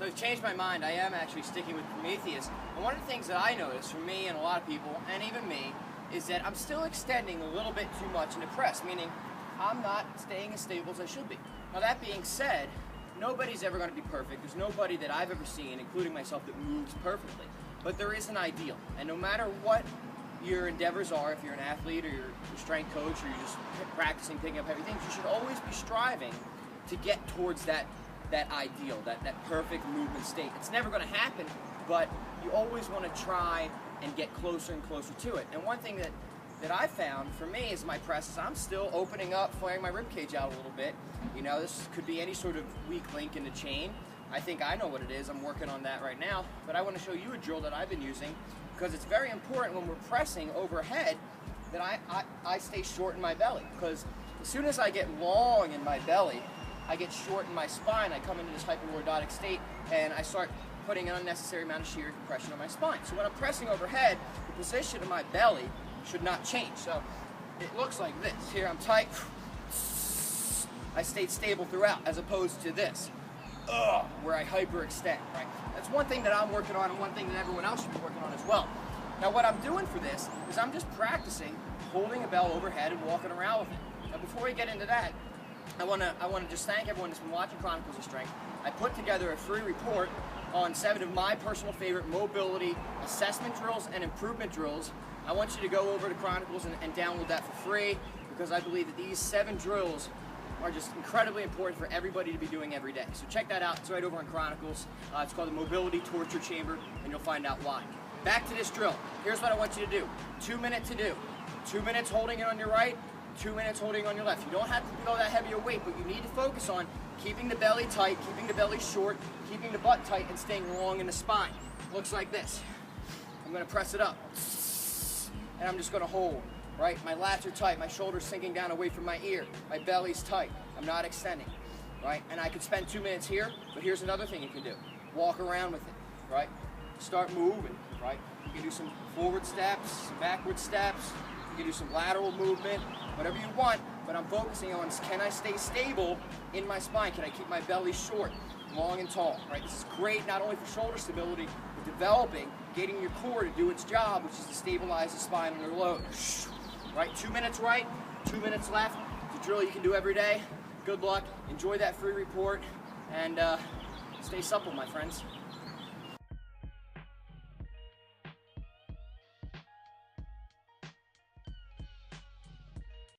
So I've changed my mind. I am actually sticking with Prometheus. And one of the things that I notice for me and a lot of people, and even me, is that I'm still extending a little bit too much in the press, meaning I'm not staying as stable as I should be. Now that being said, nobody's ever going to be perfect. There's nobody that I've ever seen, including myself, that moves perfectly. But there is an ideal. And no matter what your endeavors are, if you're an athlete or you're a strength coach or you're just practicing picking up heavy things, you should always be striving to get towards that ideal, that perfect movement state. It's never going to happen, but you always want to try and get closer and closer to it. And one thing that I found for me is my press is I'm still opening up, flaring my ribcage out a little bit. You know, this could be any sort of weak link in the chain. I think I know what it is. I'm working on that right now. But I want to show you a drill that I've been using because it's very important when we're pressing overhead that I stay short in my belly. Because as soon as I get long in my belly, I get short in my spine. I come into this hyperlordotic state and I start putting an unnecessary amount of shear and compression on my spine. So when I'm pressing overhead, the position of my belly should not change. So it looks like this. Here I'm tight. I stayed stable throughout, as opposed to this, where I hyperextend, right? That's one thing that I'm working on and one thing that everyone else should be working on as well. Now what I'm doing for this is I'm just practicing holding a bell overhead and walking around with it. Now before we get into that, I want to just thank everyone that's been watching Chronicles of Strength. I put together a free report on 7 of my personal favorite mobility assessment drills and improvement drills. I want you to go over to Chronicles and download that for free because I believe that these 7 drills are just incredibly important for everybody to be doing every day. So check that out. It's right over on Chronicles. It's called the Mobility Torture Chamber, and you'll find out why. Back to this drill. Here's what I want you to do. 2 minutes to do. 2 minutes holding it on your right, 2 minutes holding on your left. You don't have to go that heavy a weight, but you need to focus on keeping the belly tight, keeping the belly short, keeping the butt tight, and staying long in the spine. Looks like this. I'm going to press it up, and I'm just going to hold. Right, my lats are tight, my shoulders sinking down away from my ear, my belly's tight, I'm not extending, right? And I could spend 2 minutes here, but here's another thing you can do. Walk around with it, right? Start moving, right? You can do some forward steps, some backward steps, you can do some lateral movement, whatever you want, but I'm focusing on, can I stay stable in my spine? Can I keep my belly short, long and tall, right? This is great not only for shoulder stability, but developing, getting your core to do its job, which is to stabilize the spine under load. Right, 2 minutes right, 2 minutes left. It's a drill you can do every day. Good luck, enjoy that free report, and stay supple, my friends.